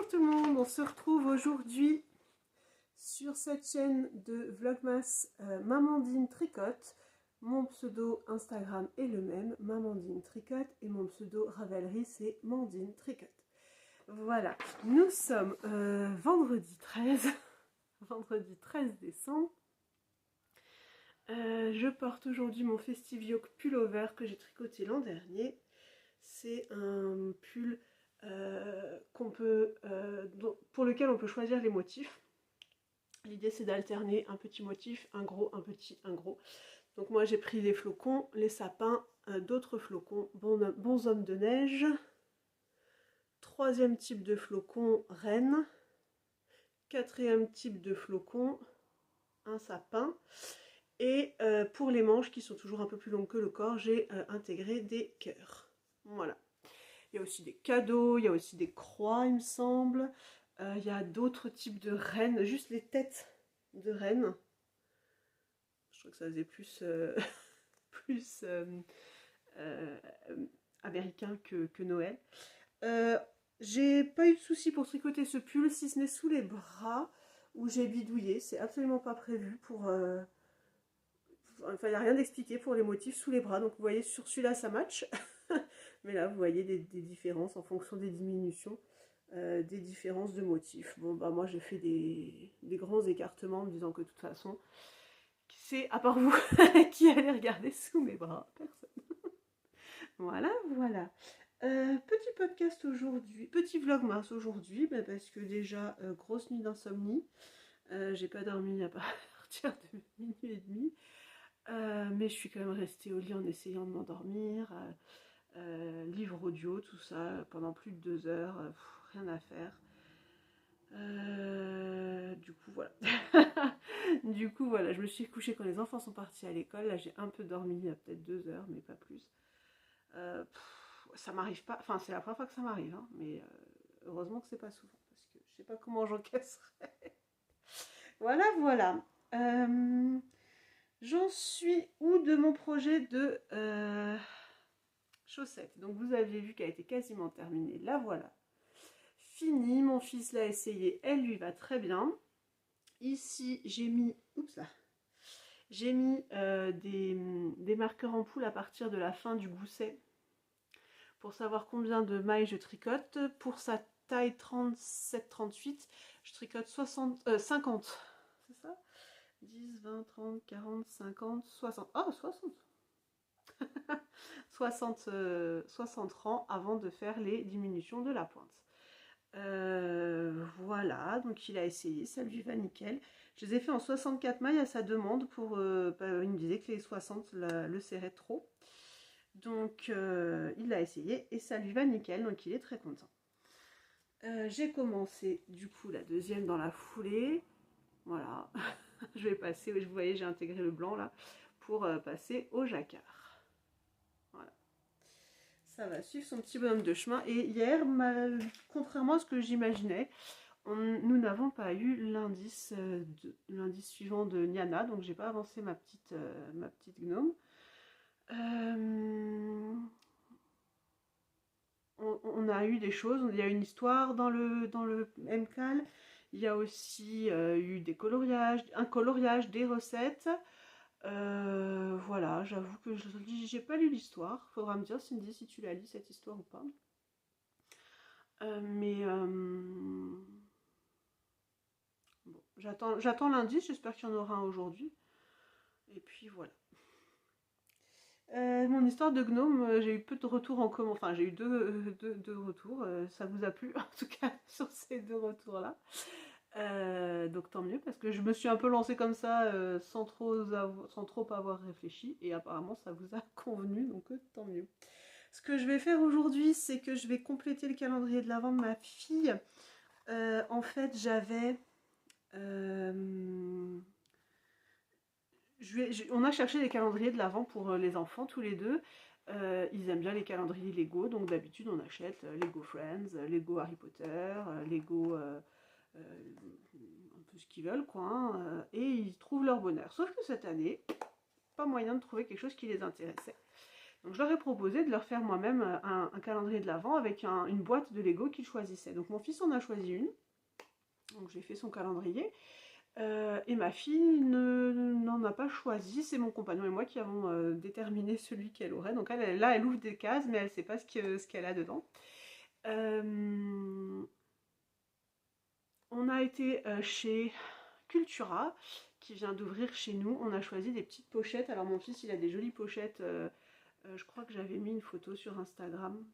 Bonjour tout le monde, on se retrouve aujourd'hui sur cette chaîne de Vlogmas Mamandine Tricote. Mon pseudo Instagram est le même, Mamandine Tricote, et mon pseudo Ravelry c'est Mandine Tricote. Voilà, nous sommes vendredi 13, vendredi 13 décembre. Je porte aujourd'hui mon Festive Yoke pullover que j'ai tricoté l'an dernier. C'est un pull pour lequel on peut choisir les motifs. L'idée c'est d'alterner un petit motif, un gros, un petit, un gros. Donc moi j'ai pris les flocons, les sapins, d'autres flocons, bonshommes de neige, troisième type de flocon, reine, quatrième type de flocon, un sapin. Et pour les manches qui sont toujours un peu plus longues que le corps, j'ai intégré des cœurs. Voilà. Il y a aussi des cadeaux, il y a aussi des croix, il me semble. Il y a d'autres types de rennes, juste les têtes de rennes. Je trouve que ça faisait plus, plus américain que Noël. J'ai pas eu de soucis pour tricoter ce pull, si ce n'est sous les bras, où j'ai bidouillé. C'est absolument pas prévu pour... Enfin, il n'y a rien d'expliqué pour les motifs sous les bras. Donc vous voyez, sur celui-là, ça match. Mais là, vous voyez des différences en fonction des diminutions, des différences de motifs. Bon, bah moi, j'ai fait des grands écartements en me disant que de toute façon, c'est à part vous qui allez regarder sous mes bras. Personne. Voilà, voilà. Petit podcast aujourd'hui, petit vlogmas aujourd'hui, bah parce que déjà, grosse nuit d'insomnie. J'ai pas dormi à partir de minuit et demi. Mais je suis quand même restée au lit en essayant de m'endormir. Livre audio, tout ça, pendant plus de 2 heures, rien à faire. Du coup, voilà. Du coup, voilà, je me suis couchée quand les enfants sont partis à l'école. Là, j'ai un peu dormi, il y a peut-être 2 heures, mais pas plus. Ça m'arrive pas, enfin, c'est la première fois que ça m'arrive, hein, mais heureusement que c'est pas souvent, parce que je sais pas comment j'encaisserais. Voilà, voilà. J'en suis où de mon projet de chaussettes. Donc vous aviez vu qu'elle était quasiment terminée. La voilà. Fini. Mon fils l'a essayé. Elle lui va très bien. Ici, j'ai mis... Oups là. J'ai mis des marqueurs en poule à partir de la fin du gousset. Pour savoir combien de mailles je tricote. Pour sa taille 37-38, je tricote 50. C'est ça 10, 20, 30, 40, 50, 60. Oh, 60 60 rangs avant de faire les diminutions de la pointe. Voilà, donc il a essayé, ça lui va nickel. Je les ai fait en 64 mailles à sa demande pour... il me disait que les 60 le serraient trop. Donc il a essayé et ça lui va nickel, donc il est très content. J'ai commencé du coup la deuxième dans la foulée. Voilà, je vais passer, vous voyez j'ai intégré le blanc là, pour passer au jacquard. Voilà. Ça va suivre son petit bonhomme de chemin. Et hier, contrairement à ce que j'imaginais, nous n'avons pas eu l'indice suivant de Niana, donc j'ai pas avancé ma petite gnome. On a eu des choses, il y a une histoire dans le MCAL, il y a aussi eu des coloriages, un coloriage, des recettes. Voilà, j'avoue que j'ai pas lu l'histoire. Faudra me dire, Cindy, si tu l'as lu cette histoire ou pas. Bon, j'attends l'indice, j'espère qu'il y en aura un aujourd'hui. Et puis voilà. Mon histoire de gnome, j'ai eu peu de retours en commentaire. Enfin, j'ai eu deux retours. Ça vous a plu, en tout cas, sur ces 2 retours-là. Donc tant mieux, parce que je me suis un peu lancée comme ça, sans trop avoir réfléchi. Et apparemment, ça vous a convenu, donc tant mieux. Ce que je vais faire aujourd'hui, c'est que je vais compléter le calendrier de l'Avent de ma fille. En fait, j'avais... on a cherché des calendriers de l'Avent pour les enfants, tous les deux. Ils aiment bien les calendriers Lego, donc d'habitude on achète Lego Friends, Lego Harry Potter, Lego... un peu ce qu'ils veulent, quoi. Hein, et ils trouvent leur bonheur. Sauf que cette année, pas moyen de trouver quelque chose qui les intéressait. Donc je leur ai proposé de leur faire moi-même un calendrier de l'Avent avec une boîte de Lego qu'ils choisissaient. Donc mon fils en a choisi une, donc j'ai fait son calendrier. Et ma fille n'en a pas choisi, c'est mon compagnon et moi qui avons déterminé celui qu'elle aurait. Donc elle ouvre des cases, mais elle ne sait pas ce qu'elle a dedans. On a été chez Cultura, qui vient d'ouvrir chez nous. On a choisi des petites pochettes. Alors mon fils, il a des jolies pochettes. Je crois que j'avais mis une photo sur Instagram.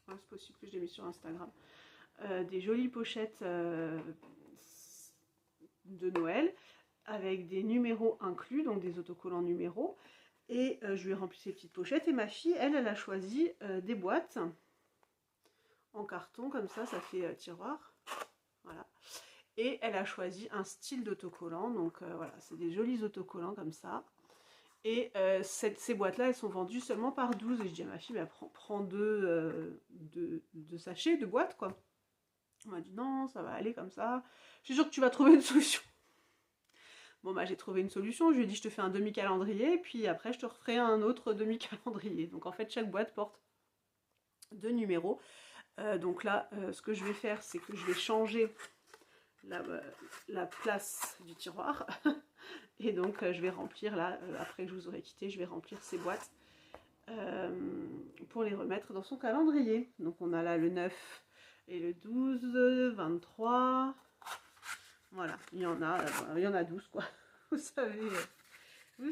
Ouais, c'est possible que je l'ai mis sur Instagram. Des jolies pochettes de Noël avec des numéros inclus, donc des autocollants numéros. Et je lui ai rempli ces petites pochettes. Et ma fille, elle a choisi des boîtes en carton, comme ça fait tiroir. Voilà. Et elle a choisi un style d'autocollant. Donc voilà, c'est des jolis autocollants comme ça. Et ces boîtes-là, elles sont vendues seulement par 12. Et je dis à ma fille, bah, prends deux sachets, de boîtes, quoi. On m'a dit, non, ça va aller comme ça. Je suis sûre que tu vas trouver une solution. Bon, bah, j'ai trouvé une solution. Je lui ai dit, je te fais un demi-calendrier. Et puis après, je te referai un autre demi-calendrier. Donc, en fait, chaque boîte porte 2 numéros. Donc là, ce que je vais faire, c'est que je vais changer la place du tiroir. Et donc, je vais remplir, là, après que je vous aurai quitté, je vais remplir ces boîtes pour les remettre dans son calendrier. Donc, on a là le 9 et le 12, 23. Voilà, il y en a 12, quoi. Vous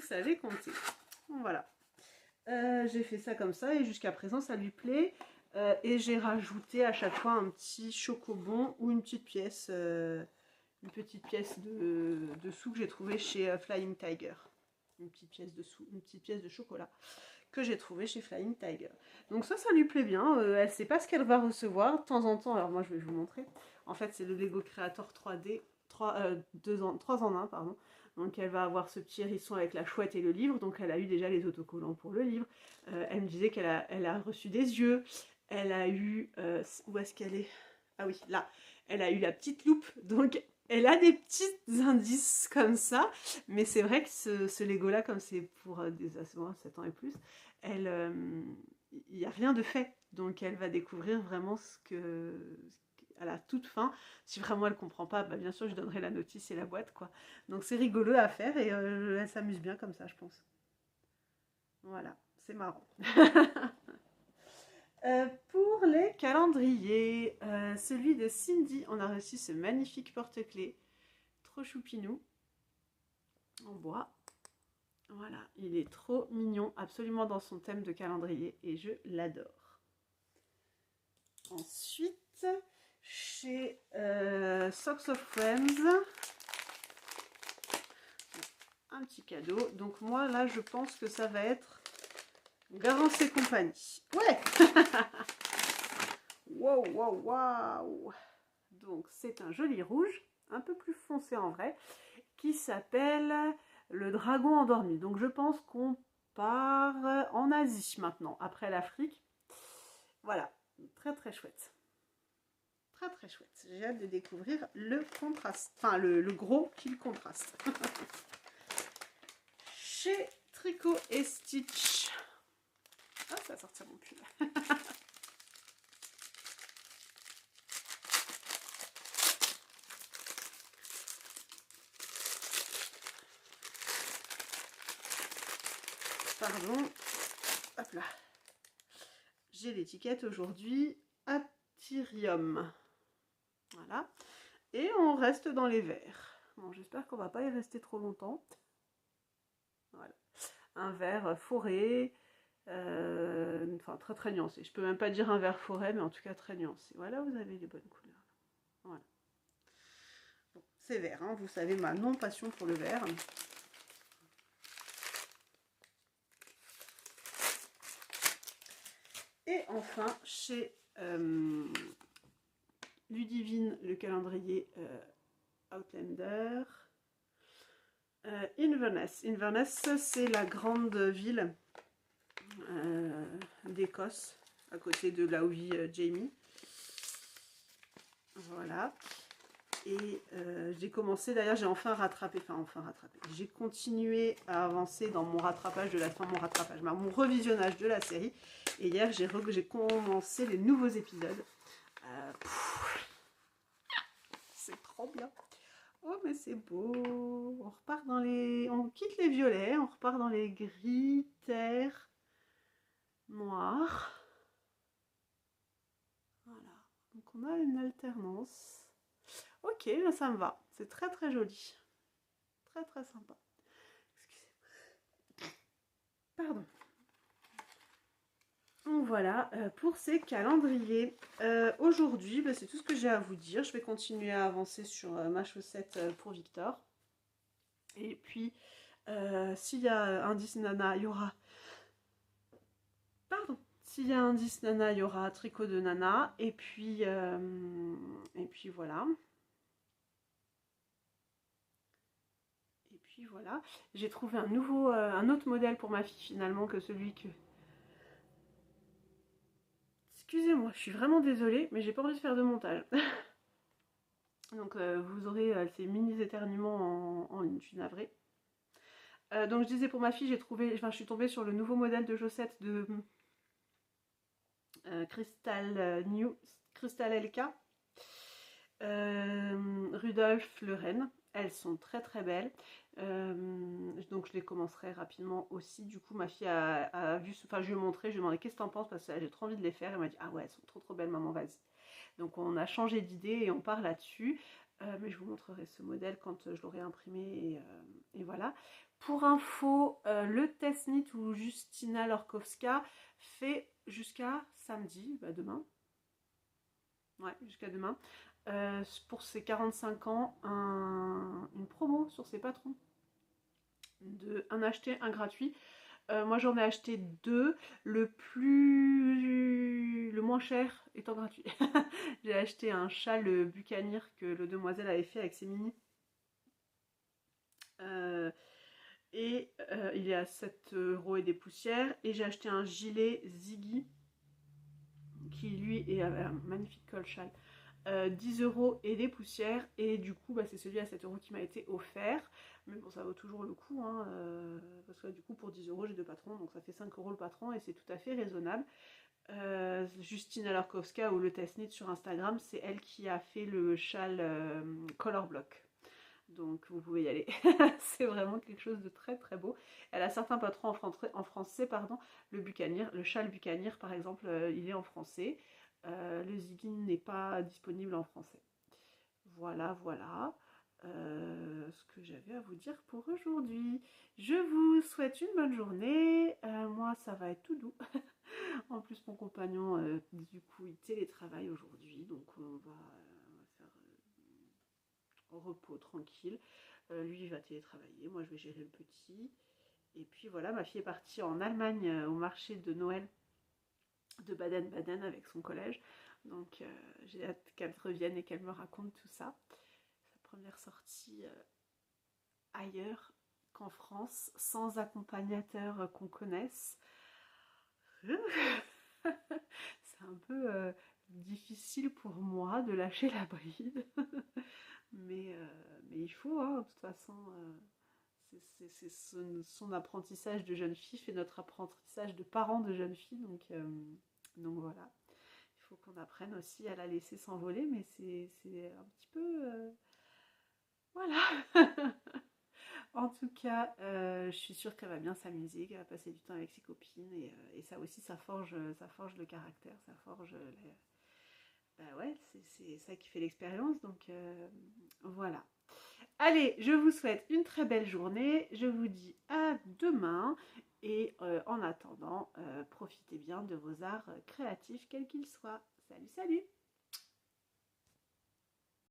savez compter. Voilà. J'ai fait ça comme ça et jusqu'à présent, ça lui plaît. Et j'ai rajouté à chaque fois un petit chocobon ou une petite pièce de sous que j'ai trouvé chez Flying Tiger. Une petite pièce de sous, une petite pièce de chocolat que j'ai trouvé chez Flying Tiger. Donc ça lui plaît bien. Elle sait pas ce qu'elle va recevoir de temps en temps. Alors moi, je vais vous montrer. En fait, c'est le Lego Creator 3D, 3 en 1, pardon. Donc elle va avoir ce petit hérisson avec la chouette et le livre. Donc elle a eu déjà les autocollants pour le livre. Elle me disait qu'elle a reçu des yeux. Elle a eu... où est-ce qu'elle est? Ah oui, là. Elle a eu la petite loupe. Donc elle a des petits indices comme ça. Mais c'est vrai que ce Lego-là, comme c'est pour des ados 7 ans et plus, il n'y a rien de fait. Donc elle va découvrir vraiment à la toute fin. Si vraiment elle ne comprend pas, bah bien sûr je donnerai la notice et la boîte, quoi. Donc c'est rigolo à faire et elle s'amuse bien comme ça, je pense. Voilà, c'est marrant. Pour les calendriers, celui de Cindy, on a reçu ce magnifique porte-clés, trop choupinou, en bois. Voilà, il est trop mignon, absolument dans son thème de calendrier et je l'adore. Ensuite, chez Socks of Friends, un petit cadeau. Donc moi là, je pense que ça va être Garance et compagnie. Ouais. Wow, wow, wow. Donc c'est un joli rouge, un peu plus foncé en vrai, qui s'appelle le dragon endormi. Donc je pense qu'on part en Asie maintenant, après l'Afrique. Voilà, très très chouette. Très très chouette. J'ai hâte de découvrir le contraste, enfin le gros qu'il contraste. Chez Tricot et Stitch. Ah, ça va sortir mon pull. Pardon. Hop là. J'ai l'étiquette aujourd'hui Atyrium. Voilà. Et on reste dans les verts. Bon, j'espère qu'on va pas y rester trop longtemps. Voilà. Un vert forêt. Enfin, très très nuancé. Je peux même pas dire un vert forêt, mais en tout cas très nuancé. Voilà, vous avez les bonnes couleurs. Voilà. Bon, c'est vert, hein, vous savez ma non-passion pour le vert. Et enfin, chez Ludivine, le calendrier Outlander. Inverness. Inverness, c'est la grande ville d'Écosse, à côté de là où vit Jamie. Voilà. Et j'ai commencé, d'ailleurs j'ai enfin rattrapé, j'ai continué à avancer dans mon rattrapage de la fin, mon revisionnage de la série. Et hier j'ai commencé les nouveaux épisodes. C'est trop bien. Oh mais c'est beau. On repart dans les... On quitte les violets, on repart dans les gris, terre, noir. Voilà. Donc on a une alternance. Ok, ça me va. C'est très très joli. Très très sympa. Excusez-moi. Pardon. Donc voilà pour ces calendriers. Aujourd'hui, bah, c'est tout ce que j'ai à vous dire. Je vais continuer à avancer sur ma chaussette pour Victor. Et puis, s'il y a indice nana, il y aura... Pardon. S'il y a indice nana, il y aura tricot de nana. Et puis voilà. Et puis voilà. J'ai trouvé un autre modèle pour ma fille finalement que celui que... Excusez-moi, je suis vraiment désolée, mais j'ai pas envie de faire de montage. Donc vous aurez ces mini éternuements en ligne, je suis navrée. Donc je disais pour ma fille, je suis tombée sur le nouveau modèle de chaussettes de Crystal LK. Rudolph Le Ren. Elles sont très très belles. Donc je les commencerai rapidement aussi. Du coup ma fille a vu, enfin je lui ai montré, je lui ai demandé qu'est-ce que t'en penses parce que j'ai trop envie de les faire. Elle m'a dit ah ouais elles sont trop trop belles maman, vas-y. Donc on a changé d'idée et on part là-dessus. Mais je vous montrerai ce modèle quand je l'aurai imprimé et voilà. Pour info, le test knit où Justina Lorkowska fait jusqu'à samedi, bah demain. Ouais, jusqu'à demain. Pour ses 45 ans, une promo sur ses patrons. Un acheté, un gratuit. Moi j'en ai acheté 2. Le moins cher étant gratuit. J'ai acheté un châle bucanier que le demoiselle avait fait avec ses mini. Il est à 7 € et des poussières. Et j'ai acheté un gilet Ziggy qui lui est un magnifique col châle. 10 € et des poussières, et du coup bah, c'est celui à 7 € qui m'a été offert, mais bon ça vaut toujours le coup hein, parce que du coup pour 10 € j'ai 2 patrons, donc ça fait 5 € le patron et c'est tout à fait raisonnable. Justina Lorkowska ou le test knit sur Instagram, c'est elle qui a fait le châle color block, donc vous pouvez y aller. C'est vraiment quelque chose de très très beau. Elle a certains patrons en français, pardon. Le châle bucanier par exemple, il est en français. Le Ziggy n'est pas disponible en français. Voilà, voilà ce que j'avais à vous dire pour aujourd'hui. Je vous souhaite une bonne journée. Moi, ça va être tout doux. En plus, mon compagnon, du coup, il télétravaille aujourd'hui. Donc, on va faire repos tranquille. Lui, il va télétravailler. Moi, je vais gérer le petit. Et puis voilà, ma fille est partie en Allemagne au marché de Noël de Baden-Baden avec son collège. Donc j'ai hâte qu'elle revienne et qu'elle me raconte tout ça. Sa première sortie ailleurs qu'en France, sans accompagnateur qu'on connaisse. C'est un peu difficile pour moi de lâcher la bride. mais il faut, hein, de toute façon... c'est son apprentissage de jeune fille fait notre apprentissage de parents de jeune fille, donc voilà. Il faut qu'on apprenne aussi à la laisser s'envoler, mais c'est un petit peu... voilà. En tout cas, je suis sûre qu'elle va bien s'amuser, qu'elle va passer du temps avec ses copines, et ça aussi, ça forge le caractère, ça forge... Bah ouais, c'est ça qui fait l'expérience, donc voilà. Allez, je vous souhaite une très belle journée. Je vous dis à demain. Et en attendant, profitez bien de vos arts créatifs, quels qu'ils soient. Salut, salut!